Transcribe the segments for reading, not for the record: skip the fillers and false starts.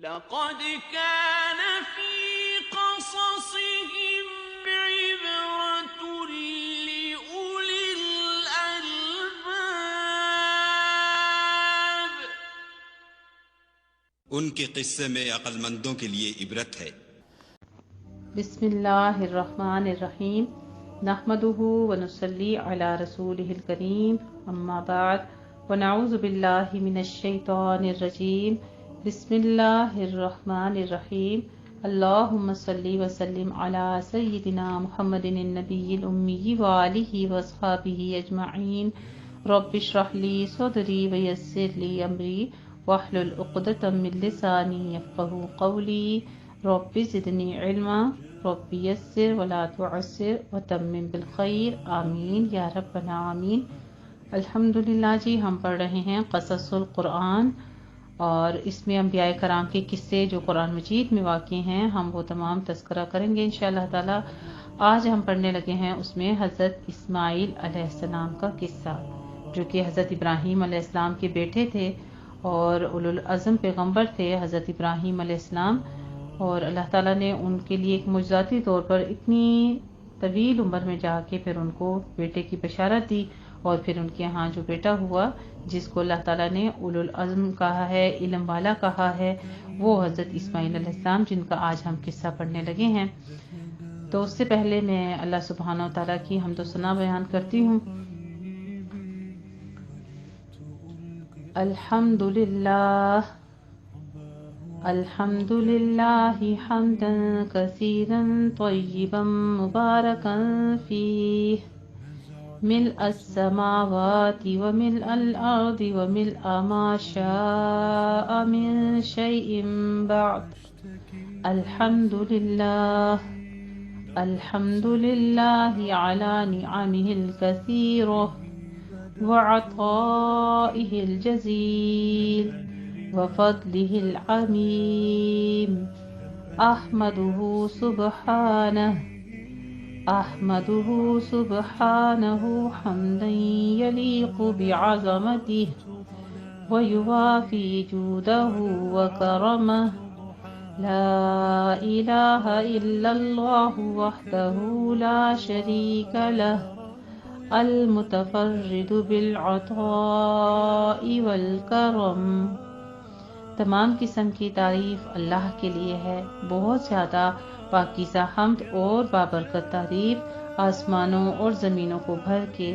لقد كان في قصصهم عبرة لأولي الألباب. ان کے قصے میں عقل مندوں کے لیے عبرت ہے۔ بسم اللہ الرحمن الرحیم، نحمدہ ونصلی علی رسولہ الکریم، اما بعد، ونعوذ باللہ من الشیطان الرجیم، بسم اللہ الرحمن الرحیم، اللہم صلی وسلم علی سیدنا محمد النبی الامی وآلہ واصحابہ اجمعین، رب اشرح لی صدری ویسر لی امری واحلل عقدۃ من لسانی یفقہوا قولی، رب زدنی علما، رب یسر ولا تعسر وتمم بالخیر، آمین یا ربنا آمین۔ الحمدللہ جی، ہم پڑھ رہے ہیں قصص القرآن، اور اس میں انبیاء کرام کے قصے جو قرآن مجید میں واقع ہیں ہم وہ تمام تذکرہ کریں گے انشاءاللہ تعالی۔ آج ہم پڑھنے لگے ہیں اس میں حضرت اسماعیل علیہ السلام کا قصہ، جو کہ حضرت ابراہیم علیہ السلام کے بیٹے تھے اور اولو العزم پیغمبر تھے حضرت ابراہیم علیہ السلام، اور اللہ تعالیٰ نے ان کے لیے ایک معجزاتی طور پر اتنی طویل عمر میں جا کے پھر ان کو بیٹے کی بشارت دی، اور پھر ان کے ہاں جو بیٹا ہوا جس کو اللہ تعالیٰ نے اولو العزم کہا ہے، علم والا کہا ہے، وہ حضرت اسماعیل علیہ السلام، جن کا آج ہم قصہ پڑھنے لگے ہیں۔ تو اس سے پہلے میں اللہ سبحانہ و تعالیٰ کی حمد و ثنا بیان کرتی ہوں۔ الحمدللہ الحمدللہ حمدا کثیرا طیبا مبارکا فیہ، ملء السماوات وملء الأرض وملء ما شاء من شيء بعد، الحمد لله على نعمه الكثيرة وعطائه الجزيل وفضله العميم، أحمده سبحانه حمدا يليق بعظمته ويوافي جوده وكرمه، لا إله إلا الله وحده لا شريك له، المتفرد بالعطاء والكرم۔ تمام قسم کی تعریف اللہ کے لیے ہے، بہت زیادہ پاکیزہ حمد اور بابرکت تعریف آسمانوں اور زمینوں کو بھر کے،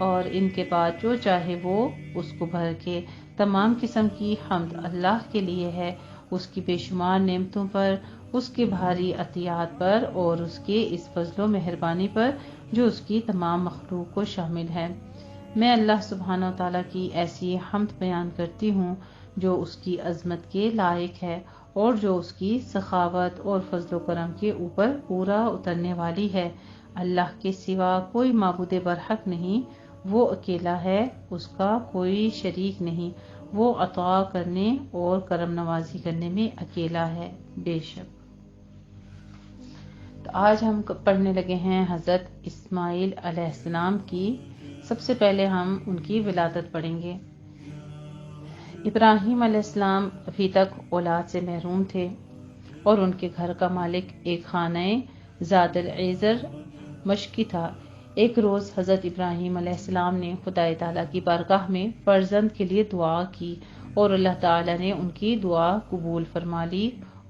اور ان کے بعد جو چاہے وہ اس کو بھر کے۔ تمام قسم کی حمد اللہ کے لیے ہے، اس کی بے شمار نعمتوں پر، اس کے بھاری عطیات پر، اور اس کے اس فضل و مہربانی پر جو اس کی تمام مخلوق کو شامل ہے۔ میں اللہ سبحانہ و تعالیٰ کی ایسی حمد بیان کرتی ہوں جو اس کی عظمت کے لائق ہے، اور جو اس کی سخاوت اور فضل و کرم کے اوپر پورا اترنے والی ہے۔ اللہ کے سوا کوئی معبود برحق نہیں، وہ اکیلا ہے، اس کا کوئی شریک نہیں، وہ عطا کرنے اور کرم نوازی کرنے میں اکیلا ہے بے شک۔ تو آج ہم پڑھنے لگے ہیں حضرت اسماعیل علیہ السلام کی۔ سب سے پہلے ہم ان کی ولادت پڑھیں گے۔ ابراہیم علیہ السلام ابھی تک اولاد سے محروم تھے، اور ان کے گھر کا مالک ایک خانہ ذات العزر مشکی تھا۔ ایک روز حضرت ابراہیم علیہ السلام نے خدا تعالیٰ کی بارگاہ میں فرزند کے لیے دعا کی، اور اللہ تعالیٰ نے ان کی دعا قبول فرما لی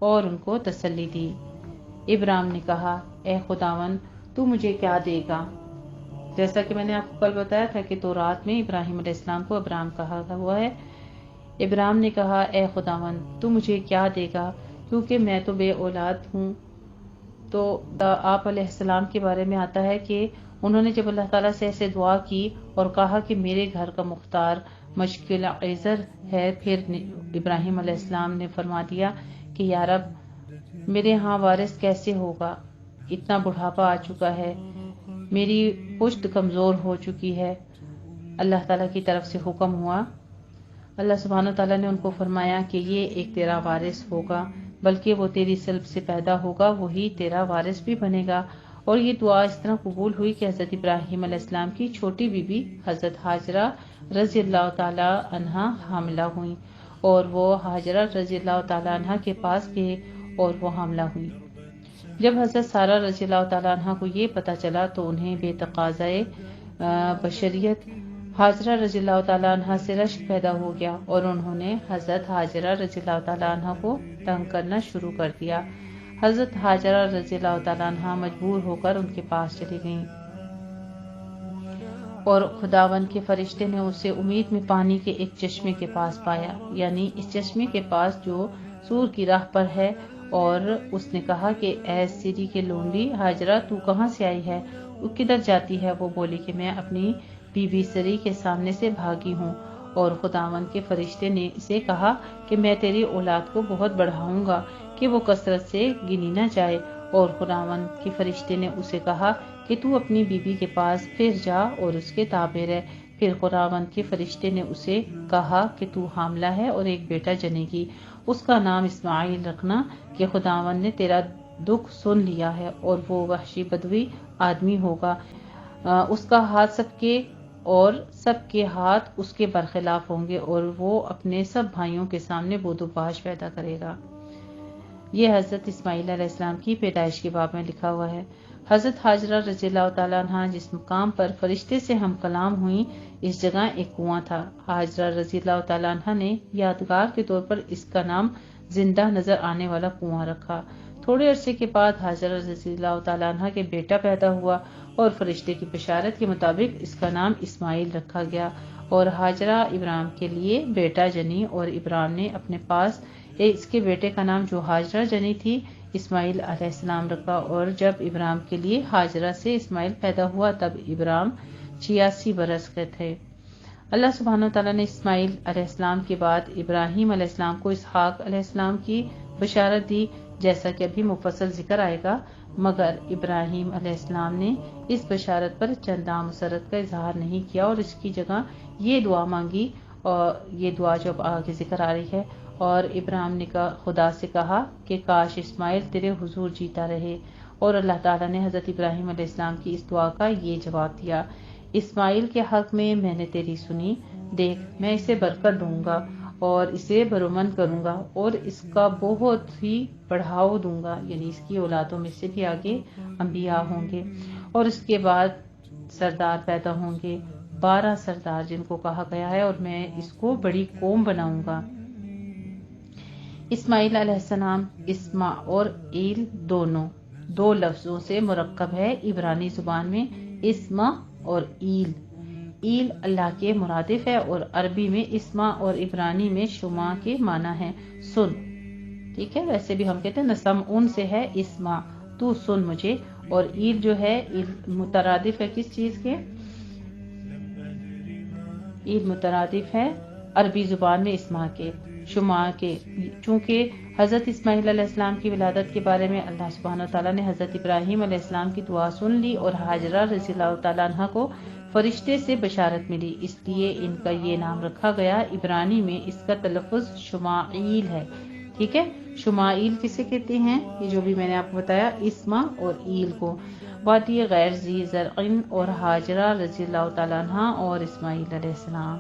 اور ان کو تسلی دی۔ ابراہیم نے کہا، اے خداوند تو مجھے کیا دے گا؟ جیسا کہ میں نے آپ کو کل بتایا تھا کہ تورات میں ابراہیم علیہ السلام کو ابرام کہا ہوا ہے۔ ابراہیم نے کہا، اے خداوند تو مجھے کیا دے گا، کیونکہ میں تو بے اولاد ہوں۔ تو آپ علیہ السلام کے بارے میں آتا ہے کہ انہوں نے جب اللہ تعالیٰ سے ایسے دعا کی اور کہا کہ میرے گھر کا مختار مشکل عزر ہے، پھر ابراہیم علیہ السلام نے فرما دیا کہ یا رب میرے ہاں وارث کیسے ہوگا، اتنا بڑھاپا آ چکا ہے، میری پشت کمزور ہو چکی ہے۔ اللہ تعالیٰ کی طرف سے حکم ہوا، اللہ سبحانہ تعالیٰ نے ان کو فرمایا کہ یہ ایک تیرا وارث ہوگا، بلکہ وہ تیری سلب سے پیدا ہوگا، وہی تیرا وارث بھی بنے گا۔ اور یہ دعا اس طرح قبول ہوئی کہ حضرت ابراہیم علیہ السلام کی چھوٹی بیوی حضرت ہاجرہ رضی اللہ تعالی عنہا حاملہ ہوئیں، اور وہ حاجرہ رضی اللہ تعالیٰ عنہ کے پاس گئے اور وہ حاملہ ہوئی۔ جب حضرت سارہ رضی اللہ تعالیٰ عنہ کو یہ پتہ چلا تو انہیں بے تقاضائے بشریت حاجرہ رضی اللہ تعالیٰ عنہ سے رشک پیدا ہو گیا اور انہوں نے حضرت حاجرہ رضی اللہ تعالیٰ عنہ کو تنگ کرنا شروع کر دیا۔ حضرت حاجرہ رضی اللہ تعالیٰ عنہ مجبور ہو کر ان کے پاس چلی گئیں اور خداوند کے فرشتے نے اسے امید میں پانی کے ایک چشمے کے پاس پایا، یعنی اس چشمے کے پاس جو سور کی راہ پر ہے، اور اس نے کہا کہ اے سری کے لونڈی حاجرہ، تو کہاں سے آئی ہے، وہ کدھر جاتی ہے؟ وہ بولی کہ میں اپنی بی بی سری کے سامنے سے بھاگی ہوں، اور خداوند کے فرشتے نے اسے کہا کہ میں تیری اولاد کو بہت بڑھاؤں گا کہ وہ کثرت سے گنی نہ جائے، اور خداوند کے فرشتے نے اسے کہا کہ تو اپنی بیوی کے پاس پھر جا اور اس کے تابع رہ۔ پھر خداوند کے فرشتے نے اسے کہا کہ تو حاملہ ہے اور ایک بیٹا جنے گی، اس کا نام اسماعیل رکھنا، کہ خداوند نے تیرا دکھ سن لیا ہے، اور وہ وحشی بدوی آدمی ہوگا، اس کا ہاتھ سب کے ہاتھ اس کے برخلاف ہوں گے، اور وہ اپنے سب بھائیوں کے سامنے بود و باش پیدا کرے گا۔ یہ حضرت اسماعیل علیہ السلام کی پیدائش کے باب میں لکھا ہوا ہے۔ حضرت حاجرہ رضی اللہ تعالیٰ عنہ جس مقام پر فرشتے سے ہم کلام ہوئیں، اس جگہ ایک کنواں تھا۔ حاجرہ رضی اللہ تعالیٰ عنہ نے یادگار کے طور پر اس کا نام زندہ نظر آنے والا کنواں رکھا۔ تھوڑے عرصے کے بعد حاجرہ رضی اللہ تعالیٰ عنہ کے بیٹا پیدا ہوا، اور فرشتے کی بشارت کے مطابق اس کا نام اسماعیل رکھا گیا، اور حاجرہ ابراہیم کے لیے بیٹا جنی، اور ابراہیم نے اپنے پاس اس کے بیٹے کا نام جو حاجرہ جنی تھی اسماعیل علیہ السلام رکھا۔ اور جب ابراہیم کے لیے حاجرہ سے اسماعیل پیدا ہوا تب ابراہیم 86 برس کے تھے۔ اللہ سبحانہ وتعالیٰ نے اسماعیل علیہ السلام کے بعد ابراہیم علیہ السلام کو اسحاق علیہ السلام کی بشارت دی، جیسا کہ ابھی مفصل ذکر آئے گا، مگر ابراہیم علیہ السلام نے اس بشارت پر چنداں مسرت کا اظہار نہیں کیا، اور اس کی جگہ یہ دعا مانگی، اور یہ دعا جب آگے ذکر آ رہی ہے، اور ابراہیم نے خدا سے کہا کہ کاش اسماعیل تیرے حضور جیتا رہے، اور اللہ تعالیٰ نے حضرت ابراہیم علیہ السلام کی اس دعا کا یہ جواب دیا، اسماعیل کے حق میں میں نے تیری سنی، دیکھ میں اسے برکت دوں گا اور اسے برومند کروں گا، اور اس کا بہت ہی بڑھاؤ دوں گا، یعنی اس کی اولادوں میں سے بھی آگے انبیاء ہوں گے، اور اس کے بعد سردار پیدا ہوں گے، 12 سردار جن کو کہا گیا ہے، اور میں اس کو بڑی قوم بناؤں گا۔ اسماعیل علیہ السلام اسما اور ایل دونوں دو لفظوں سے مرکب ہے۔ عبرانی زبان میں اسما اور ایل اللہ کے مرادف ہے، اور عربی میں اسما اور عبرانی میں شما کے معنی ہے سن، ٹھیک ہے۔ ویسے بھی ہم کہتے ہیں نسم ان سے ہے اسما، تو سن مجھے، اور ایل جو ہے مترادف ہے کس چیز کے؟ ایل مترادف ہے عربی زبان میں اسما کے، شما کے، چونکہ حضرت اسماعیل علیہ السلام کی ولادت کے بارے میں اللہ سبحانہ وتعالیٰ نے حضرت ابراہیم علیہ السلام کی دعا سن لی، اور حاجرہ رضی اللہ تعالیٰ عنہ کو فرشتے سے بشارت ملی، اس لیے ان کا یہ نام رکھا گیا۔ عبرانی میں اس کا تلفظ شمائیل ہے، ٹھیک ہے۔ شمائیل کسے کہتے ہیں؟ یہ جو بھی میں نے آپ کو بتایا، اسما اور ایل کو۔ وادی غیر ذی زرعن اور حاجرہ رضی اللہ تعالیٰ عنہ اور اسماعیل علیہ السلام۔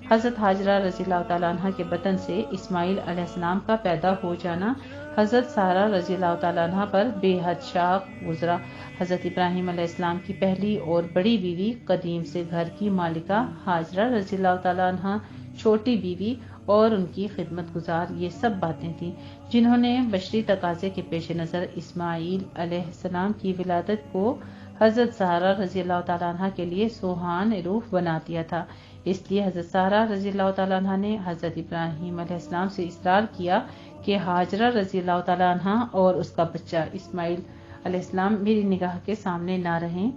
حضرت حاجرہ رضی اللہ تعالیٰ عنہ کے بطن سے اسماعیل علیہ السلام کا پیدا ہو جانا حضرت سارہ رضی اللہ تعالیٰ عنہ پر بے حد شاق گزرا۔ حضرت ابراہیم علیہ السلام کی پہلی اور بڑی بیوی، قدیم سے گھر کی مالکہ حاجرہ رضی اللہ تعالیٰ عنہ، چھوٹی بیوی اور ان کی خدمت گزار، یہ سب باتیں تھیں جنہوں نے بشری تقاضے کے پیش نظر اسماعیل علیہ السلام کی ولادت کو حضرت سارہ رضی اللہ تعالیٰ عنہ کے لیے سوہان روح بنا دیا تھا۔ اس لیے حضرت سارہ رضی اللہ تعالیٰ عنہ نے حضرت ابراہیم علیہ السلام سے اصرار کیا کہ حاجرہ رضی اللہ تعالیٰ عنہ اور اس کا بچہ اسماعیل علیہ السلام میری نگاہ کے سامنے نہ رہیں،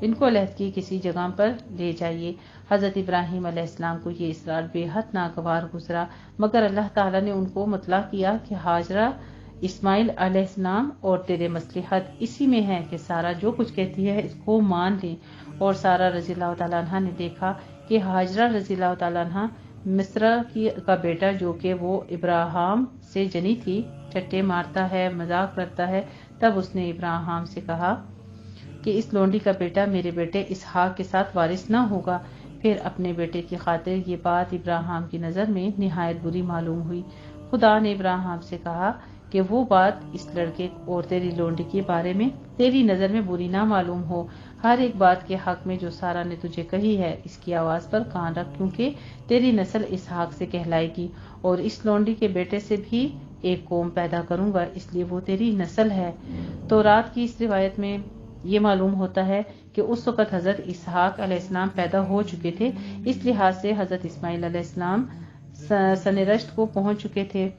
ان کو علیحدگی کی کسی جگہ پر لے جائیے۔ حضرت ابراہیم علیہ السلام کو یہ اصرار بے حد ناگوار گزرا، مگر اللہ تعالیٰ نے ان کو مطلع کیا کہ حاجرہ، اسماعیل علیہ السلام اور تیرے مصلحت اسی میں ہے کہ سارہ جو کچھ کہتی ہے اس کو مان لیں۔ اور سارہ رضی اللہ تعالیٰ عنہ نے دیکھا کہ حاجرہ رضی اللہ تعالیٰ عنہ مصرہ کا بیٹا جو کہ وہ ابراہیم سے جنی تھی، ٹھٹے مارتا ہے، مذاق کرتا ہے، تب اس نے ابراہیم سے کہا کہ اس لونڈی کا بیٹا میرے بیٹے اسحاق کے ساتھ وارث نہ ہوگا، پھر اپنے بیٹے کی خاطر یہ بات ابراہیم کی نظر میں نہایت بری معلوم ہوئی۔ خدا نے ابراہیم سے کہا کہ وہ بات اس لڑکے اور تیری لونڈی کے بارے میں تیری نظر میں بری نہ معلوم ہو۔ ہر ایک بات کے حق میں جو سارا نے تجھے کہی ہے اس کی آواز پر کان رکھ، کیونکہ تیری نسل اسحاق سے کہلائے گی، اور اس لونڈی کے بیٹے سے بھی ایک قوم پیدا کروں گا، اس لیے وہ تیری نسل ہے۔ تورات کی اس روایت میں یہ معلوم ہوتا ہے کہ اس وقت حضرت اسحاق علیہ السلام پیدا ہو چکے تھے، اس لحاظ سے حضرت اسماعیل علیہ السلام سن رشد کو پہنچ چکے تھے،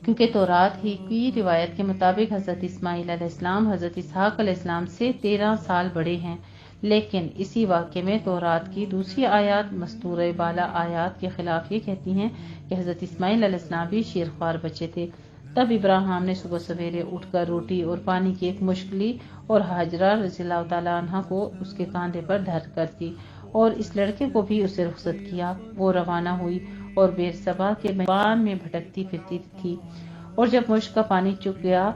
کیونکہ تورات ہی کی روایت کے مطابق حضرت اسماعیل علیہ السلام حضرت اسحاق علیہ السلام سے 13 سال بڑے ہیں۔ لیکن اسی واقعے میں تورات کی دوسری آیات مستورہ بالا آیات کے خلاف یہ کہتی ہیں کہ حضرت اسماعیل علیہ السلام بھی شیرخوار بچے تھے۔ تب ابراہیم نے صبح سویرے اٹھ کر روٹی اور پانی کی ایک مشک لی اور ہاجرہ رضی اللہ تعالیٰ عنہ کو اس کے کاندھے پر دھر کر دی، اور اس لڑکے کو بھی اسے رخصت کیا۔ وہ روانہ ہوئی اور بیر صبا کے میدان میں بھٹکتی پھرتی تھی، اور جب مشک کا پانی چک گیا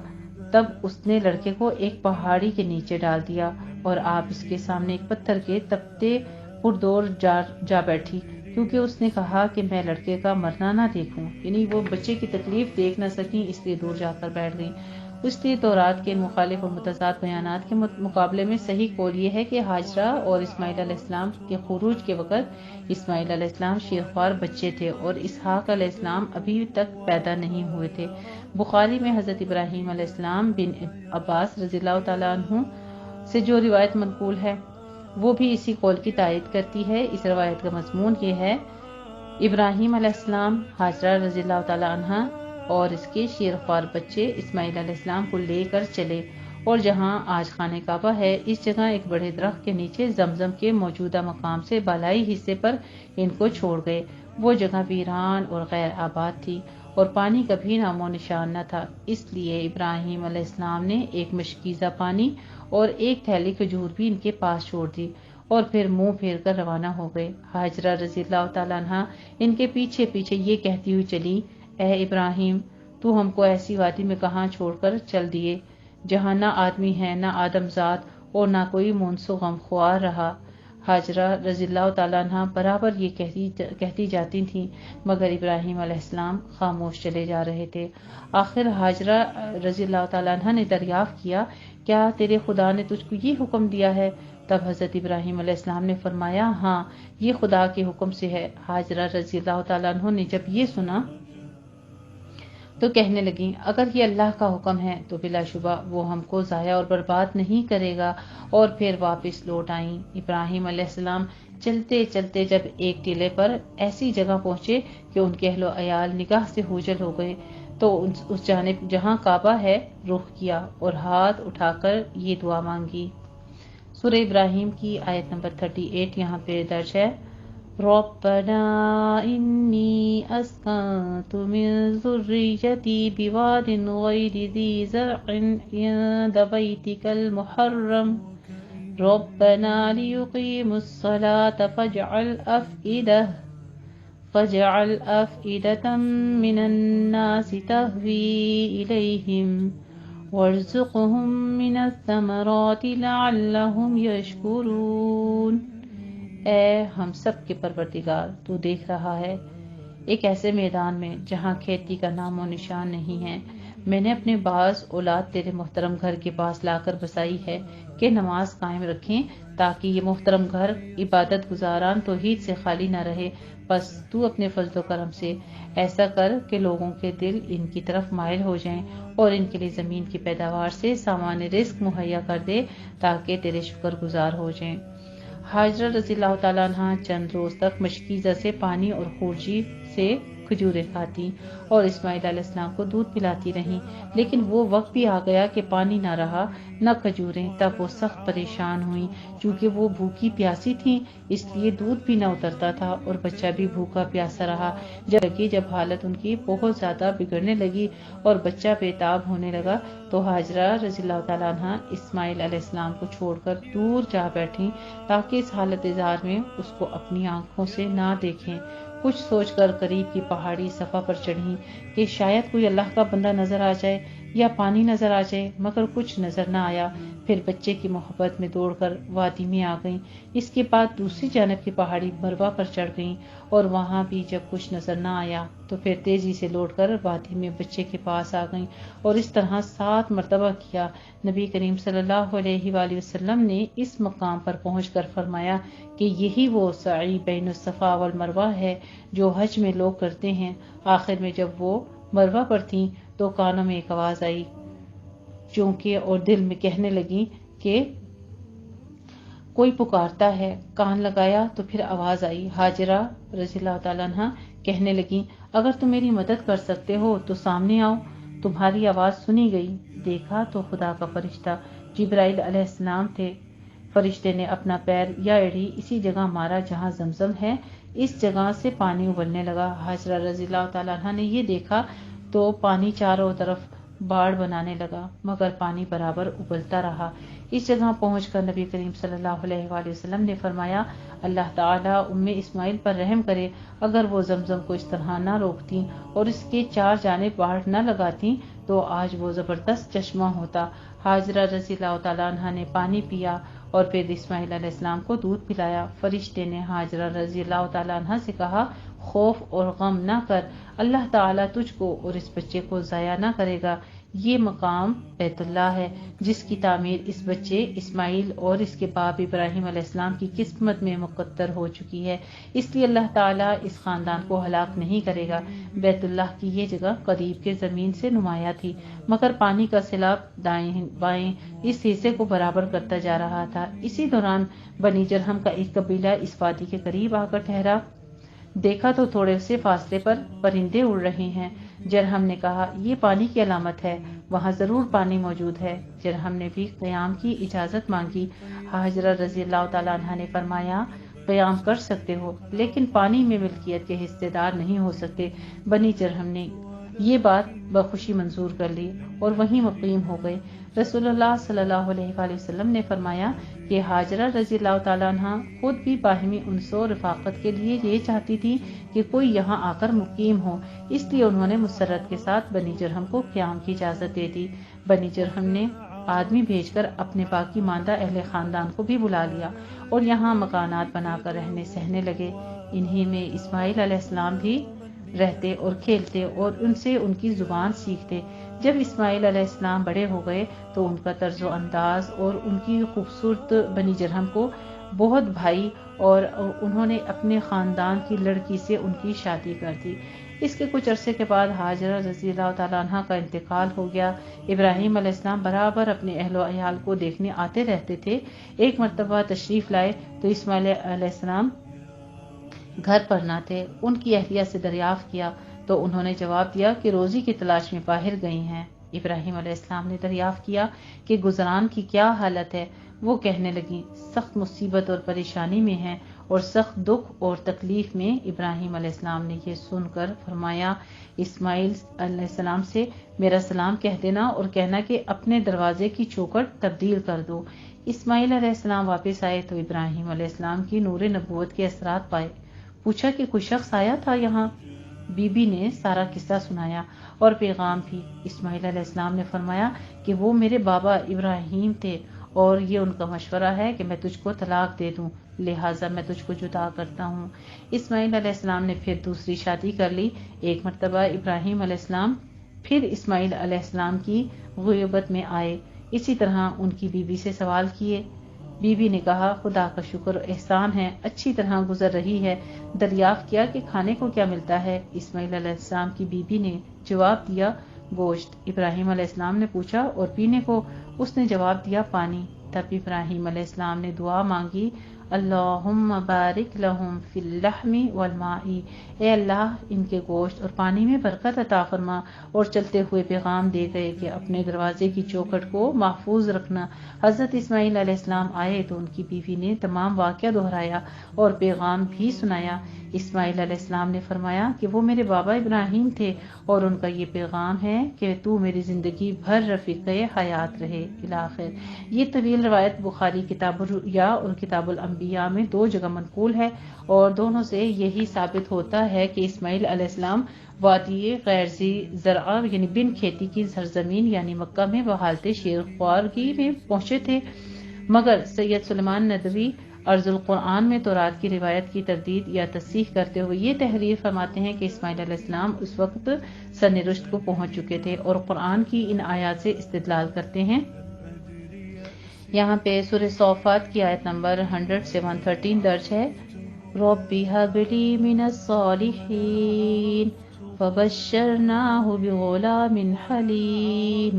تب اس نے لڑکے کو ایک پہاڑی کے نیچے ڈال دیا، اور آپ اس کے سامنے ایک پتھر کے تپتے پردور جا بیٹھی، کیونکہ اس نے کہا کہ میں لڑکے کا مرنا نہ دیکھوں، یعنی وہ بچے کی تکلیف دیکھ نہ سکیں، اس لیے دور جا کر بیٹھ گئیں۔ اس لیے تورات کے ان مخالف اور متضاد بیانات کے مقابلے میں صحیح قول یہ ہے کہ ہاجرہ اور اسماعیل علیہ السلام کے خروج کے وقت اسماعیل علیہ السلام شیرخوار بچے تھے اور اسحاق علیہ السلام ابھی تک پیدا نہیں ہوئے تھے۔ بخاری میں حضرت ابراہیم علیہ السلام بن عباس رضی اللہ تعالیٰ عنہ سے جو روایت منقول ہے وہ بھی اسی قول کی تائید کرتی ہے۔ اس روایت کا مضمون یہ ہے: ابراہیم علیہ السلام ہاجرہ رضی اللہ تعالیٰ عنہ اور اس کے شیرخوار بچے اسماعیل علیہ السلام کو لے کر چلے، اور جہاں آج خانہ کعبہ ہے اس جگہ ایک بڑے درخت کے نیچے زمزم کے موجودہ مقام سے بالائی حصے پر ان کو چھوڑ گئے۔ وہ جگہ ویران اور غیر آباد تھی اور پانی کا بھی نام و نشان نہ تھا، اس لیے ابراہیم علیہ السلام نے ایک مشکیزہ پانی اور ایک تھیلی کھجور بھی ان کے پاس چھوڑ دی، اور پھر منہ پھیر کر روانہ ہو گئے۔ ہاجرہ رضی اللہ تعالیٰ عنہ ان کے پیچھے پیچھے یہ کہتی ہوئی چلی: اے ابراہیم، تو ہم کو ایسی وادی میں کہاں چھوڑ کر چل دیے جہاں نہ آدمی ہے، نہ آدم ذات، اور نہ کوئی مونس و غمخوار رہا۔ ہاجرہ رضی اللہ تعالیٰ عنہ برابر یہ کہتی جاتی تھیں، مگر ابراہیم علیہ السلام خاموش چلے جا رہے تھے۔ آخر ہاجرہ رضی اللہ تعالیٰ عنہ نے دریافت کیا: کیا تیرے خدا نے تجھ کو یہ حکم دیا ہے؟ تب حضرت ابراہیم علیہ السلام نے فرمایا: ہاں، یہ خدا کے حکم سے ہے۔ ہاجرہ رضی اللہ تعالیٰ عنہ نے جب یہ سنا تو کہنے لگیں: اگر یہ اللہ کا حکم ہے تو بلا شبہ وہ ہم کو ضائع اور برباد نہیں کرے گا، اور پھر واپس لوٹ آئیں۔ ابراہیم علیہ السلام چلتے چلتے جب ایک ٹیلے پر ایسی جگہ پہنچے کہ ان کے اہل و عیال نگاہ سے اوجھل ہو گئے تو اس جانب جہاں کعبہ ہے رخ کیا اور ہاتھ اٹھا کر یہ دعا مانگی۔ سورہ ابراہیم کی آیت نمبر 38 یہاں پہ درج ہے: ربنا انی اسکنت من ذریتی بواد غیر ذی زرع عند بیتک المحرم ربنا لیقیموا الصلاة فاجعل أفئدة من الناس تهوی الیہم وارزقهم من الثمرات لعلهم یشکرون۔ اے ہم سب کے پروردگار، تو دیکھ رہا ہے ایک ایسے میدان میں جہاں کھیتی کا نام و نشان نہیں ہے، میں نے اپنے بعض اولاد تیرے محترم گھر کے پاس لا کر بسائی ہے کہ نماز قائم رکھیں، تاکہ یہ محترم گھر عبادت گزاران توحید سے خالی نہ رہے۔ بس تو اپنے فضل و کرم سے ایسا کر کہ لوگوں کے دل ان کی طرف مائل ہو جائیں، اور ان کے لیے زمین کی پیداوار سے سامان رزق مہیا کر دے تاکہ تیرے شکر گزار ہو جائیں۔ ہاجرہ رضی اللہ تعالیٰ عنہ چند روز تک مشکیزہ سے پانی اور خورجی سے کھجوریں کھاتی اور اسماعیل علیہ السلام کو دودھ پلاتی رہیں، لیکن وہ وقت بھی آ گیا کہ پانی نہ رہا نہ کھجوریں۔ تب وہ سخت پریشان ہوئیں، چونکہ وہ بھوکی پیاسی تھیں، اس لیے دودھ بھی نہ اترتا تھا اور بچہ بھی بھوکا پیاسا رہا۔ جب حالت ان کی بہت زیادہ بگڑنے لگی اور بچہ بے تاب ہونے لگا تو ہاجرہ رضی اللہ تعالیٰ عنہ اسماعیل علیہ السلام کو چھوڑ کر دور جا بیٹھیں تاکہ اس حالت زار میں اس کو اپنی آنکھوں سے نہ دیکھیں۔ کچھ سوچ کر قریب کی پہاڑی صفا پر چڑھیں کہ شاید کوئی اللہ کا بندہ نظر آ جائے۔ یا پانی نظر آ جائے، مگر کچھ نظر نہ آیا۔ پھر بچے کی محبت میں دوڑ کر وادی میں آ گئیں۔ اس کے بعد دوسری جانب کی پہاڑی مروہ پر چڑھ گئیں، اور وہاں بھی جب کچھ نظر نہ آیا تو پھر تیزی سے لوٹ کر وادی میں بچے کے پاس آ گئیں، اور اس طرح 7 مرتبہ کیا۔ نبی کریم صلی اللہ علیہ وآلہ وسلم نے اس مقام پر پہنچ کر فرمایا کہ یہی وہ سعی بین الصفا والمروہ ہے جو حج میں لوگ کرتے ہیں۔ آخر میں جب وہ مروہ پر تھیں تو کانوں میں ایک آواز آئی، چونکہ اور دل میں کہنے لگی کہ کوئی پکارتا ہے۔ کان لگایا تو پھر آواز آئی۔ ہاجرہ رضی اللہ تعالیٰ عنہ کہنے لگی، اگر تم میری مدد کر سکتے ہو تو سامنے آؤ، تمہاری آواز سنی گئی۔ دیکھا تو خدا کا فرشتہ جبرائیل علیہ السلام تھے۔ فرشتے نے اپنا پیر یا ایڑی اسی جگہ مارا جہاں زمزم ہے، اس جگہ سے پانی ابلنے لگا۔ حاجرہ رضی اللہ تعالیٰ عنہ نے یہ دیکھا تو پانی چاروں طرف باڑ بنانے لگا، مگر پانی برابر ابلتا رہا۔ اس جگہ پہنچ کر نبی کریم صلی اللہ علیہ وآلہ وسلم نے فرمایا، اللہ تعالیٰ اسماعیل پر رحم کرے، اگر وہ زمزم کو اس طرح نہ روکتی اور اس کے 4 جانب باڑ نہ لگاتی تو آج وہ زبردست چشمہ ہوتا۔ حاجرہ رضی اللہ تعالیٰ عنہ نے پانی پیا اور پھر اسماعیل علیہ السلام کو دودھ پلایا۔ فرشتے نے حاجرہ رضی اللہ تعالیٰ عنہ سے کہا، خوف اور غم نہ کر، اللہ تعالیٰ تجھ کو اور اس بچے کو ضائع نہ کرے گا۔ یہ مقام بیت اللہ ہے جس کی تعمیر اس بچے اسماعیل اور اس کے باپ ابراہیم علیہ السلام کی قسمت میں مقدر ہو چکی ہے، اس لیے اللہ تعالیٰ اس خاندان کو ہلاک نہیں کرے گا۔ بیت اللہ کی یہ جگہ قریب کے زمین سے نمایاں تھی، مگر پانی کا سیلاب دائیں بائیں اس حصے کو برابر کرتا جا رہا تھا۔ اسی دوران بنی جرہم کا ایک قبیلہ اس وادی کے قریب آ کر ٹھہرا۔ دیکھا تو تھوڑے سے فاصلے پر پرندے اڑ رہے ہیں۔ جرہم نے کہا، یہ پانی کی علامت ہے، وہاں ضرور پانی موجود ہے۔ جرہم نے بھی قیام کی اجازت مانگی۔ حاجرہ رضی اللہ تعالیٰ عنہ نے فرمایا، قیام کر سکتے ہو لیکن پانی میں ملکیت کے حصے دار نہیں ہو سکتے۔ بنی جرہم نے یہ بات بخوشی منظور کر لی اور وہیں مقیم ہو گئے۔ رسول اللہ صلی اللہ علیہ وآلہ وسلم نے فرمایا کہ حاجرہ رضی اللہ تعالیٰ عنہ خود بھی باہمی انس و رفاقت کے لیے یہ چاہتی تھی کہ کوئی یہاں آ کر مقیم ہو، اس لیے انہوں نے مسرت کے ساتھ بنی جرہم کو قیام کی اجازت دے دی۔ بنی جرہم نے آدمی بھیج کر اپنے باقی ماندہ اہل خاندان کو بھی بلا لیا اور یہاں مکانات بنا کر رہنے سہنے لگے۔ انہی میں اسماعیل علیہ السلام بھی رہتے اور کھیلتے اور ان سے ان کی زبان سیکھتے۔ جب اسماعیل علیہ السلام بڑے ہو گئے تو ان کا طرز و انداز اور ان کی خوبصورت بنی جرہم کو بہت بھائی اور انہوں نے اپنے خاندان کی لڑکی سے ان کی شادی کر دی۔ اس کے کچھ عرصے کے بعد حاجرہ رضی اللہ تعالیٰ عنہ کا انتقال ہو گیا۔ ابراہیم علیہ السلام برابر اپنے اہل و عیال کو دیکھنے آتے رہتے تھے۔ ایک مرتبہ تشریف لائے تو اسماعیل علیہ السلام گھر پر نہ تھے۔ ان کی اہلیہ سے دریافت کیا تو انہوں نے جواب دیا کہ روزی کی تلاش میں باہر گئی ہیں۔ ابراہیم علیہ السلام نے دریافت کیا کہ گزران کی کیا حالت ہے؟ وہ کہنے لگی، سخت مصیبت اور پریشانی میں ہیں اور سخت دکھ اور تکلیف میں۔ ابراہیم علیہ السلام نے یہ سن کر فرمایا، اسماعیل علیہ السلام سے میرا سلام کہہ دینا اور کہنا کہ اپنے دروازے کی چوکھٹ تبدیل کر دو۔ اسماعیل علیہ السلام واپس آئے تو ابراہیم علیہ السلام کی نور نبوت کے اثرات پائے۔ پوچھا کہ کوئی شخص آیا تھا یہاں؟ بی بی نے سارا قصہ سنایا اور پیغام بھی۔ اسماعیل علیہ السلام نے فرمایا کہ وہ میرے بابا ابراہیم تھے اور یہ ان کا مشورہ ہے کہ میں تجھ کو طلاق دے دوں، لہٰذا میں تجھ کو جدا کرتا ہوں۔ اسماعیل علیہ السلام نے پھر دوسری شادی کر لی۔ ایک مرتبہ ابراہیم علیہ السلام پھر اسماعیل علیہ السلام کی غیبت میں آئے، اسی طرح ان کی بیوی سے سوال کیے۔ بی بی نے کہا، خدا کا شکر احسان ہے، اچھی طرح گزر رہی ہے۔ دریافت کیا کہ کھانے کو کیا ملتا ہے؟ اسماعیل علیہ السلام کی بیوی نے جواب دیا، گوشت۔ ابراہیم علیہ السلام نے پوچھا، اور پینے کو؟ اس نے جواب دیا، پانی۔ تب ابراہیم علیہ السلام نے دعا مانگی، اللہم بارک لہم فی اللحم والماء، اے اللہ ان کے گوشت اور پانی میں برکت عطا فرما۔ اور چلتے ہوئے پیغام دے گئے کہ اپنے دروازے کی چوکھٹ کو محفوظ رکھنا۔ حضرت اسماعیل علیہ السلام آئے تو ان کی بیوی نے تمام واقعہ دہرایا اور پیغام بھی سنایا۔ اسماعیل علیہ السلام نے فرمایا کہ وہ میرے بابا ابراہیم تھے اور ان کا یہ پیغام ہے کہ تو میری زندگی بھر رفیق حیات رہے الی آخر۔ یہ طویل روایت بخاری کتاب الرؤیا اور کتاب الانبیاء انبیاء میں 2 جگہ منقول ہے، اور دونوں سے یہی ثابت ہوتا ہے کہ اسماعیل علیہ السلام وادی غیر ذی زرع یعنی بن کھیتی کی سرزمین یعنی مکہ میں بحالت شیرخوارگی میں پہنچے تھے، مگر سید سلیمان ندوی ارض القرآن میں تورات کی روایت کی تردید یا تصحیح کرتے ہوئے یہ تحریر فرماتے ہیں کہ اسماعیل علیہ السلام اس وقت سن رشد کو پہنچ چکے تھے، اور قرآن کی ان آیات سے استدلال کرتے ہیں۔ یہاں پہ سورہ صافات کی آیت نمبر 100 سے 113 درج ہے، رَبِّ هَبْ لِي مِنَ الصَّالِحِينَ فَبَشَّرْنَاهُ بِغُلَامٍ حَلِيمٍ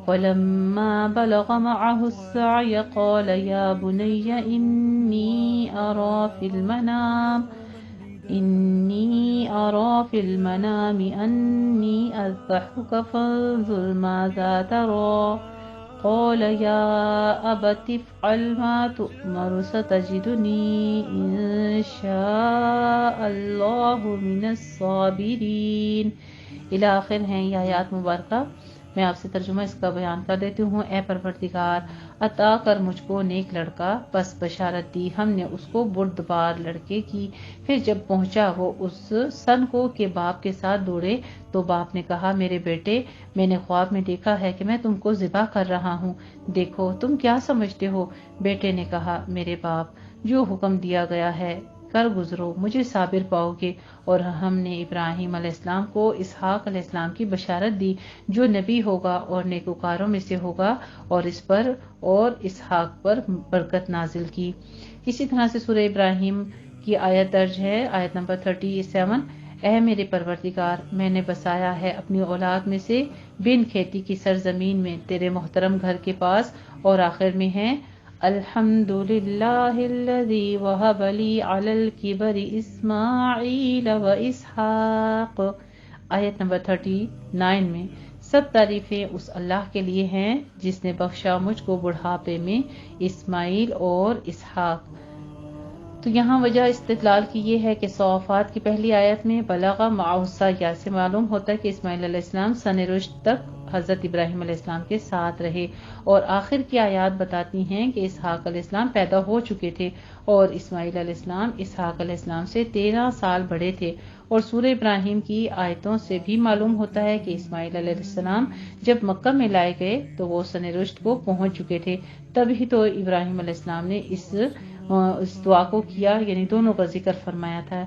فَلَمَّا بَلَغَ مَعَهُ السَّعْيَ قَالَ يَا بُنَيَّ إِنِّي أَرَى فِي الْمَنَامِ أَنِّي أَذْبَحُكَ فَانظُرْ مَاذَا تَرَىٰ قَالَ يَا أَبَتِ افْعَلْ مَا تُؤْمَرُ سَتَجِدُنِي إِن شَاءَ اللَّهُ مِنَ الصَّابِرِينَ۔ الی آخر ہیں یہ آیات مبارکہ۔ میں آپ سے ترجمہ اس کا بیان کر دیتی ہوں۔ اے پروردگار، عطا کر مجھ کو نیک لڑکا، پس بشارت دی ہم نے اس کو بردبار لڑکے کی۔ پھر جب پہنچا وہ اس سن کو کہ باپ کے ساتھ دوڑے، تو باپ نے کہا، میرے بیٹے، میں نے خواب میں دیکھا ہے کہ میں تم کو ذبح کر رہا ہوں، دیکھو تم کیا سمجھتے ہو؟ بیٹے نے کہا، میرے باپ، جو حکم دیا گیا ہے کر گزرو، مجھے صابر پاؤ گے۔ اور ہم نے ابراہیم علیہ السلام کو اسحاق علیہ السلام کی بشارت دی، جو نبی ہوگا اور نیکوکاروں میں سے ہوگا، اور اس پر اور اسحاق پر برکت نازل کی۔ اسی طرح سے سورہ ابراہیم کی آیت درج ہے، آیت نمبر 37، اے میرے پروردگار، میں نے بسایا ہے اپنی اولاد میں سے بن کھیتی کی سرزمین میں تیرے محترم گھر کے پاس، اور آخر میں ہے الحمدللہ الذی وہب لی علی الکبر اسماعیل و اسحاق۔ آیت نمبر 39 میں سب تعریفیں اس اللہ کے لیے ہیں جس نے بخشا مجھ کو بڑھاپے میں اسماعیل اور اسحاق۔ تو یہاں وجہ استدلال کی یہ ہے کہ صافات کی پہلی آیت میں بلغ معہ السعی سے معلوم ہوتا ہے کہ اسماعیل علیہ السلام سن رشد تک حضرت ابراہیم علیہ السلام کے ساتھ رہے، اور آخر کی آیات بتاتی ہیں کہ اسحاق علیہ السلام پیدا ہو چکے تھے، اور اسماعیل علیہ السلام اسحاق علیہ السلام سے 13 سال بڑے تھے۔ اور سورہ ابراہیم کی آیتوں سے بھی معلوم ہوتا ہے کہ اسماعیل علیہ السلام جب مکہ میں لائے گئے تو وہ سن رشد کو پہنچ چکے تھے، تبھی تو ابراہیم علیہ السلام نے اس دعا کو کیا، یعنی دونوں کا ذکر فرمایا تھا۔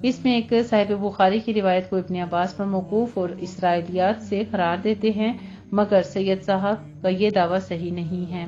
اس میں ایک صاحب بخاری کی روایت کو ابن عباس پر موقوف اور اسرائیلیات سے قرار دیتے ہیں، مگر سید صاحب کا یہ دعویٰ صحیح نہیں ہے۔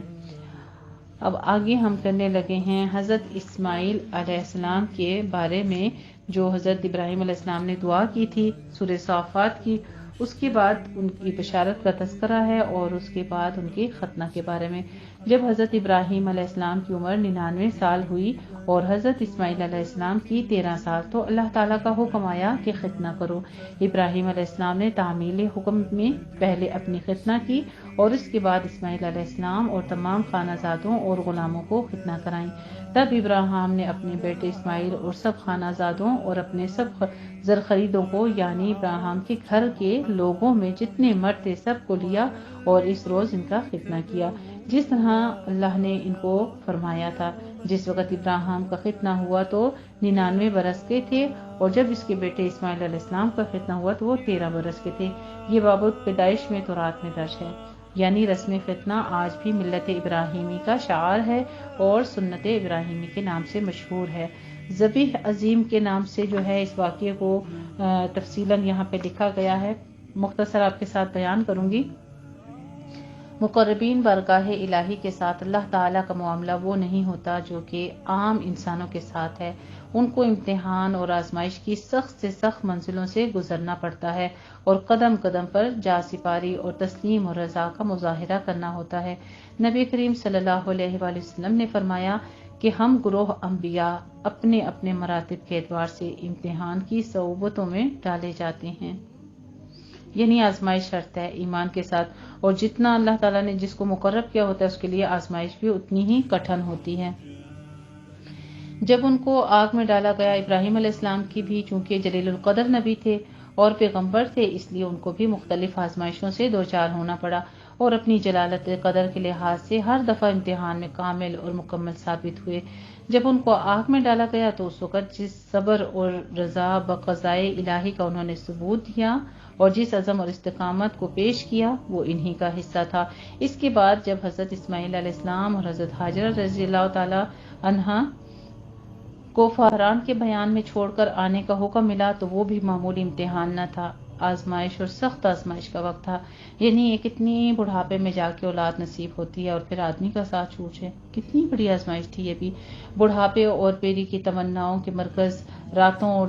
اب آگے ہم کرنے لگے ہیں حضرت اسماعیل علیہ السلام کے بارے میں، جو حضرت ابراہیم علیہ السلام نے دعا کی تھی سورہ صافات کی، اس کے بعد ان کی بشارت کا تذکرہ ہے، اور اس کے بعد ان کے ختنہ کے بارے میں۔ جب حضرت ابراہیم علیہ السلام کی عمر 99 سال ہوئی اور حضرت اسماعیل علیہ السلام کی 13 سال، تو اللہ تعالیٰ کا حکم آیا کہ ختنہ کرو۔ ابراہیم علیہ السلام نے تعمیل حکم میں پہلے اپنی ختنہ کی، اور اس کے بعد اسماعیل علیہ السلام اور تمام خانہ زادوں اور غلاموں کو ختنہ کرائیں۔ تب ابراہیم نے اپنے بیٹے اسماعیل اور سب خانہ زادوں اور اپنے سب زرخریدوں کو، یعنی ابراہیم کے گھر کے لوگوں میں جتنے مرد تھے سب کو لیا، اور اس روز ان کا ختنہ کیا، جس طرح اللہ نے ان کو فرمایا تھا۔ جس وقت ابراہیم کا ختنہ ہوا تو 99 برس کے تھے، اور جب اس کے بیٹے اسماعیل علیہ السلام کا ختنہ ہوا تو وہ 13 برس کے تھے۔ یہ بابت پیدائش میں تورات میں درج ہے، یعنی رسم ختنہ آج بھی ملت ابراہیمی کا شعار ہے اور سنت ابراہیمی کے نام سے مشہور ہے۔ ذبیح عظیم کے نام سے جو ہے اس واقعے کو تفصیلاً یہاں پہ لکھا گیا ہے، مختصر آپ کے ساتھ بیان کروں گی۔ مقربین بارگاہ الہی کے ساتھ اللہ تعالیٰ کا معاملہ وہ نہیں ہوتا جو کہ عام انسانوں کے ساتھ ہے۔ ان کو امتحان اور آزمائش کی سخت سے سخت منزلوں سے گزرنا پڑتا ہے، اور قدم قدم پر جا سپاری اور تسلیم اور رضا کا مظاہرہ کرنا ہوتا ہے۔ نبی کریم صلی اللہ علیہ وآلہ وسلم نے فرمایا کہ ہم گروہ انبیاء اپنے اپنے مراتب کے اعتبار سے امتحان کی صعوبتوں میں ڈالے جاتے ہیں، یعنی آزمائش شرط ہے ایمان کے ساتھ، اور جتنا اللہ تعالیٰ نے جس کو مقرب کیا ہوتا ہے اس کے لیے آزمائش بھی اتنی ہی کٹھن ہوتی ہے۔ جب ان کو آگ میں ڈالا گیا، ابراہیم علیہ السلام کی بھی چونکہ جلیل القدر نبی تھے اور پیغمبر تھے، اس لیے ان کو بھی مختلف آزمائشوں سے دوچار ہونا پڑا، اور اپنی جلالت قدر کے لحاظ سے ہر دفعہ امتحان میں کامل اور مکمل ثابت ہوئے۔ جب ان کو آگ میں ڈالا گیا تو اس وقت جس صبر اور رضا بقضائے الہی کا انہوں نے ثبوت دیا اور جس عزم اور استقامت کو پیش کیا وہ انہی کا حصہ تھا۔ اس کے بعد جب حضرت اسماعیل علیہ السلام اور حضرت ہاجرہ رضی اللہ تعالی عنہا کو فاران کے بیان میں چھوڑ کر آنے کا حکم ملا تو وہ بھی معمولی امتحان نہ تھا، آزمائش اور سخت آزمائش کا وقت تھا۔ یعنی یہ کتنی بڑھاپے میں جا کے اولاد نصیب ہوتی ہے اور پھر آدمی کا ساتھ چھوٹ جائے، کتنی بڑی آزمائش تھی یہ بھی۔ بڑھاپے اور پیری کی تمناؤں کے مرکز، راتوں اور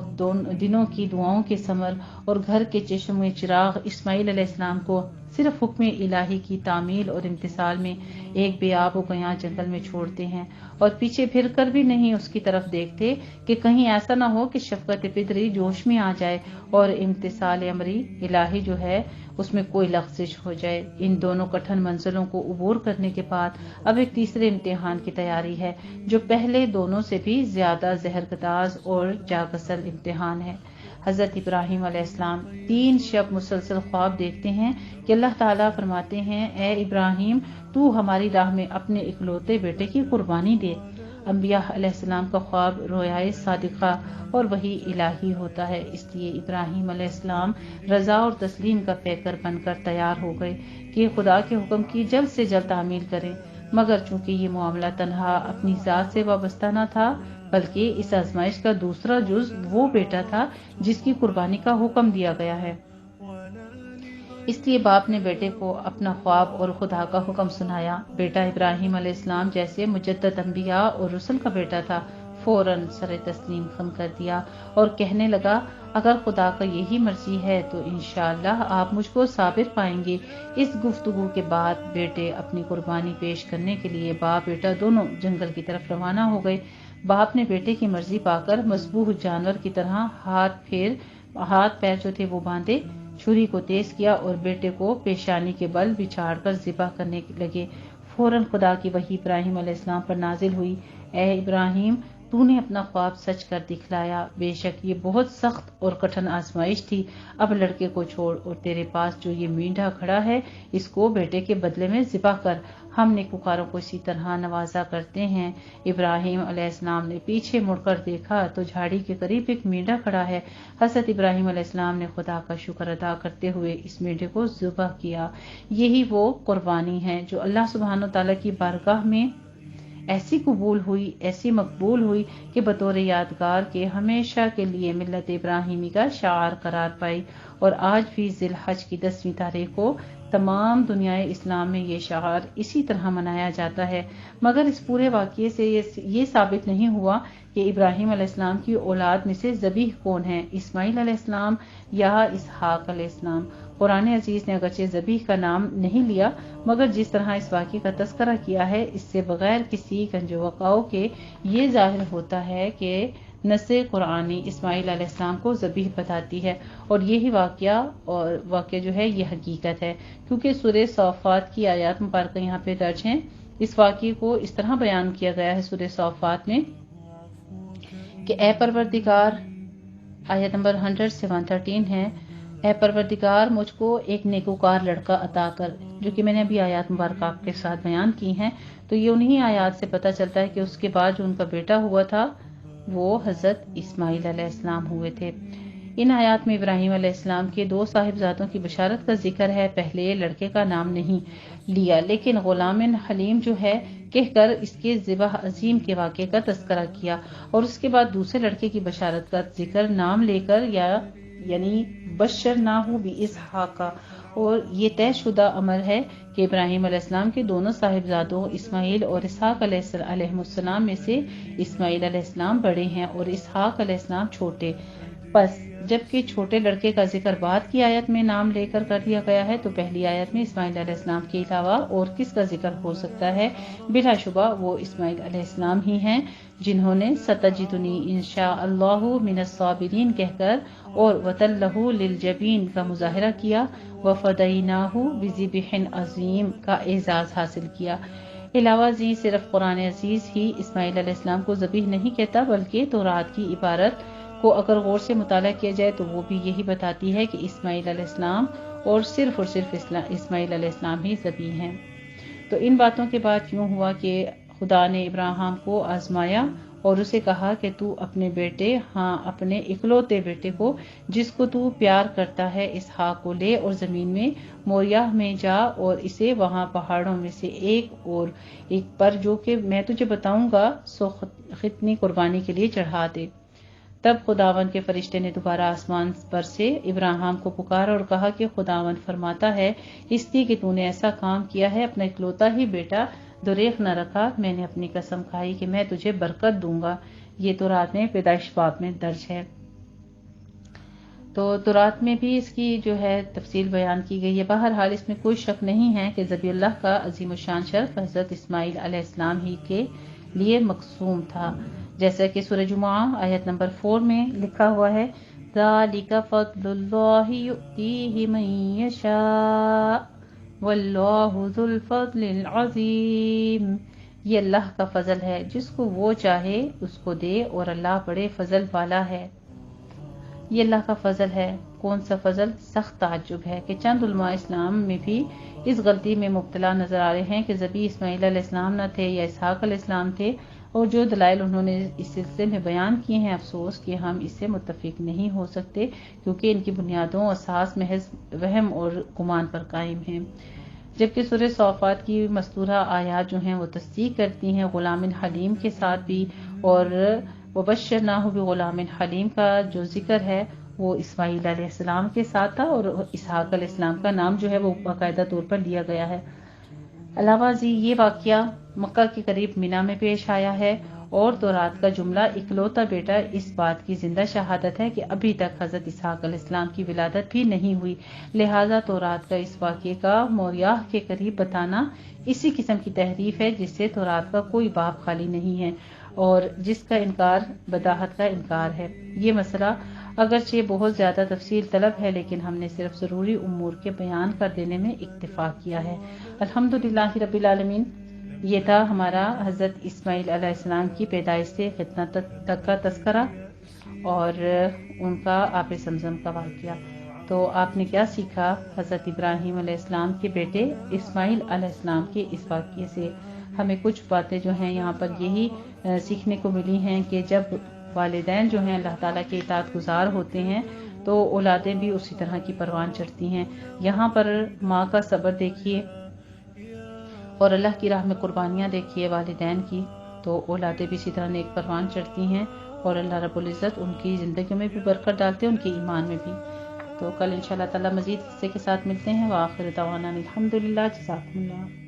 دنوں کی دعاؤں کے ثمر اور گھر کے چشم میں چراغ اسماعیل علیہ السلام کو صرف حکم الہی کی تعمیل اور امتثال میں ایک بے آب و گیاں جنگل میں چھوڑتے ہیں اور پیچھے پھر کر بھی نہیں اس کی طرف دیکھتے کہ کہیں ایسا نہ ہو کہ شفقت فطری جوش میں آ جائے اور امتثال امری الہی جو ہے اس میں کوئی لغزش ہو جائے۔ ان دونوں کٹھن منزلوں کو عبور کرنے کے بعد اب ایک تیسرے امتحان کی تیاری ہے جو پہلے دونوں سے بھی زیادہ زہرگداز اور جاگسل امتحان ہے۔ حضرت ابراہیم علیہ السلام 3 شب مسلسل خواب دیکھتے ہیں کہ اللہ تعالیٰ فرماتے ہیں اے ابراہیم تو ہماری راہ میں اپنے اکلوتے بیٹے کی قربانی دے۔ انبیاء علیہ السلام کا خواب رویائے صادقہ اور وحی الہی ہوتا ہے، اس لیے ابراہیم علیہ السلام رضا اور تسلیم کا پیکر بن کر تیار ہو گئے کہ خدا کے حکم کی جلد سے جلد تعمیل کریں، مگر چونکہ یہ معاملہ تنہا اپنی ذات سے وابستہ نہ تھا بلکہ اس آزمائش کا دوسرا جز وہ بیٹا تھا جس کی قربانی کا حکم دیا گیا ہے، اس لیے باپ نے بیٹے کو اپنا خواب اور خدا کا حکم سنایا۔ بیٹا ابراہیم علیہ السلام جیسے مجدد انبیاء اور رسل کا بیٹا تھا، فوراً سر تسلیم خم کر دیا اور کہنے لگا اگر خدا کا یہی مرضی ہے تو انشاءاللہ آپ مجھ کو صابر پائیں گے۔ اس گفتگو کے بعد بیٹے اپنی قربانی پیش کرنے کے لیے باپ بیٹا دونوں جنگل کی طرف روانہ ہو گئے۔ باپ نے بیٹے کی مرضی پا کر مذبوح جانور کی طرح ہاتھ پیر جو تھے وہ باندھے، چھری کو تیز کیا اور بیٹے کو پیشانی کے بل بچھاڑ کر ذبح کرنے لگے۔ فوراً خدا کی وحی ابراہیم علیہ السلام پر نازل ہوئی، اے ابراہیم تو نے اپنا خواب سچ کر دکھلایا، بے شک یہ بہت سخت اور کٹھن آزمائش تھی، اب لڑکے کو چھوڑ اور تیرے پاس جو یہ مینڈھا کھڑا ہے اس کو بیٹے کے بدلے میں ذبح کر، ہم نیکوکاروں کو اسی طرح نوازا کرتے ہیں۔ ابراہیم علیہ السلام نے پیچھے مڑ کر دیکھا تو جھاڑی کے قریب ایک مینڈھا کھڑا ہے۔ حضرت ابراہیم علیہ السلام نے خدا کا شکر ادا کرتے ہوئے اس مینڈھے کو ذبح کیا۔ یہی وہ قربانی ہے جو اللہ سبحانہ تعالیٰ کی بارگاہ میں ایسی مقبول ہوئی کہ بطور یادگار کے ہمیشہ کے لیے ملت ابراہیمی کا شعار قرار پائی، اور آج بھی ذی الحج کی 10ویں تاریخ کو تمام دنیا اسلام میں یہ شعار اسی طرح منایا جاتا ہے۔ مگر اس پورے واقعے سے یہ ثابت نہیں ہوا کہ ابراہیم علیہ السلام کی اولاد میں سے ذبیح کون ہے، اسماعیل علیہ السلام یا اسحاق علیہ السلام۔ قرآن عزیز نے اگرچہ ذبیح کا نام نہیں لیا مگر جس طرح اس واقعے کا تذکرہ کیا ہے اس سے بغیر کسی گنج و وقوع کے یہ ظاہر ہوتا ہے کہ نص قرآنی اسماعیل علیہ السلام کو ذبیح بتاتی ہے، اور یہی واقعہ جو ہے یہ حقیقت ہے، کیونکہ سورہ صافات کی آیات مبارکہ یہاں پہ درج ہیں۔ اس واقعے کو اس طرح بیان کیا گیا ہے سورہ صافات میں کہ اے پروردگار، آیت نمبر 100 سے 113 ہے، اے پروردگار مجھ کو ایک نیکوکار لڑکا عطا کر، جو کہ میں نے ابھی آیات مبارکہ آپ کے ساتھ بیان کی ہیں، تو یہ انہی آیات سے پتہ چلتا ہے کہ اس کے بعد جو ان کا بیٹا ہوا تھا وہ حضرت اسماعیل علیہ السلام ہوئے تھے۔ ان آیات میں ابراہیم علیہ السلام کے 2 صاحبزادوں کی بشارت کا ذکر ہے، پہلے لڑکے کا نام نہیں لیا لیکن غلام حلیم جو ہے کہہ کر اس کے ذبح عظیم کے واقعے کا تذکرہ کیا، اور اس کے بعد دوسرے لڑکے کی بشارت کا ذکر نام لے کر یعنی بشرناہ باسحاق، اور یہ طے شدہ امر ہے کہ ابراہیم علیہ السلام کے دونوں صاحبزادوں اسماعیل اور اسحاق علیہ السلام میں سے اسماعیل علیہ السلام بڑے ہیں اور اسحاق علیہ السلام چھوٹے۔ پس جبکہ چھوٹے لڑکے کا ذکر بعد کی آیت میں نام لے کر دیا گیا ہے تو پہلی آیت میں اسماعیل علیہ السلام کے علاوہ اور کس کا ذکر ہو سکتا ہے؟ بلا شبہ وہ اسماعیل علیہ السلام ہی ہیں جنہوں نے ستجدنی انشاء اللہ من الصابرین کہہ کر اور وتلہ للجبین کا مظاہرہ کیا، وفدیناہ بذبح عظیم کا اعزاز حاصل کیا۔ علاوہ ازیں صرف قرآن عزیز ہی اسماعیل علیہ السلام کو ذبیح نہیں کہتا بلکہ تورات کی عبارت کو اگر غور سے مطالعہ کیا جائے تو وہ بھی یہی بتاتی ہے کہ اسماعیل علیہ السلام اور صرف اسماعیل علیہ السلام ہی ذبیح ہیں۔ تو ان باتوں کے بعد یوں ہوا کہ خدا نے ابراہیم کو آزمایا اور اسے کہا کہ تو اپنے بیٹے، اپنے اکلوتے بیٹے کو جس کو تو پیار کرتا ہے، اسحاق کو لے اور زمین میں موریہ میں جا اور اسے وہاں پہاڑوں میں سے ایک پر جو کہ میں تجھے بتاؤں گا سو ختنی قربانی کے لیے چڑھا دے۔ تب خداوند کے فرشتے نے دوبارہ آسمان پر سے ابراہیم کو پکارا اور کہا کہ خداوند فرماتا ہے، اس لیے کہ تو نے ایسا کام کیا ہے، اپنا اکلوتا ہی بیٹا دریغ نہ رکھا، میں نے اپنی قسم کھائی کہ میں تجھے برکت دوں گا۔ یہ تورات میں پیدائش باب میں درج ہے۔ تو تورات میں بھی اس کی جو ہے تفصیل بیان کی گئی ہے۔ بہرحال اس میں کوئی شک نہیں ہے کہ ذبیح اللہ کا عظیم الشان شرف حضرت اسماعیل علیہ السلام ہی کے لیے مقسوم تھا، جیسا کہ سورہ جمعہ آیت نمبر 4 میں لکھا ہوا ہے، ذَلِكَ فَضْلُ اللَّهِ يُؤْتِيهِ مَن يَشَاءُ وَاللَّهُ ذُو الْفَضْلِ الْعَظِيمِ۔ یہ اللہ کا فضل ہے، جس کو وہ چاہے اس کو دے، اور اللہ بڑے فضل والا ہے۔ یہ اللہ کا فضل ہے۔ کون سا فضل؟ سخت تعجب ہے کہ چند علماء اسلام میں بھی اس غلطی میں مبتلا نظر آ رہے ہیں کہ ذبیح اسماعیل علیہ السلام نہ تھے یا اسحاق علیہ السلام تھے، اور جو دلائل انہوں نے اس سلسلے میں بیان کیے ہیں، افسوس کہ ہم اس سے متفق نہیں ہو سکتے، کیونکہ ان کی بنیادوں اساس محض وہم اور گمان پر قائم ہیں۔ جبکہ سورہ صافات کی مستورہ آیات جو ہیں وہ تصدیق کرتی ہیں غلام حلیم کے ساتھ بھی، اور وبشرناہ بغلام حلیم کا جو ذکر ہے وہ اسماعیل علیہ السلام کے ساتھ تھا، اور اسحاق علیہ السلام کا نام جو ہے وہ باقاعدہ طور پر لیا گیا ہے۔ علاوہ یہ واقعہ مکہ کے قریب مینا میں پیش آیا ہے، اور تورات کا جملہ اکلوتا بیٹا اس بات کی زندہ شہادت ہے کہ ابھی تک حضرت اسحاق علیہ السلام کی ولادت بھی نہیں ہوئی، لہٰذا تورات کا اس واقعے کا موریہ کے قریب بتانا اسی قسم کی تحریف ہے جس سے تورات کا کوئی باب خالی نہیں ہے، اور جس کا انکار بداہت کا انکار ہے۔ یہ مسئلہ اگرچہ بہت زیادہ تفصیل طلب ہے، لیکن ہم نے صرف ضروری امور کے بیان کر دینے میں اکتفا کیا ہے۔ الحمدللہ رب العالمین۔ یہ تھا ہمارا حضرت اسماعیل علیہ السلام کی پیدائش سے ختنہ تک کا تذکرہ اور ان کا آب زمزم کا واقعہ۔ تو آپ نے کیا سیکھا حضرت ابراہیم علیہ السلام کے بیٹے اسماعیل علیہ السلام کے اس واقعے سے؟ ہمیں کچھ باتیں جو ہیں یہاں پر یہی سیکھنے کو ملی ہیں کہ جب والدین جو ہیں اللہ تعالیٰ کے اطاعت گزار ہوتے ہیں تو اولادیں بھی اسی طرح کی پروان چڑھتی ہیں۔ یہاں پر ماں کا صبر دیکھیے اور اللہ کی راہ میں قربانیاں دیکھیے والدین کی، تو اولادیں بھی اسی طرح نیک پروان چڑھتی ہیں، اور اللہ رب العزت ان کی زندگیوں میں بھی برکت ڈالتے ہیں، ان کے ایمان میں بھی۔ تو کل انشاءاللہ تعالی مزید حصے کے ساتھ ملتے ہیں۔ وآخر دعوانا الحمدللہ، جزاکم اللہ۔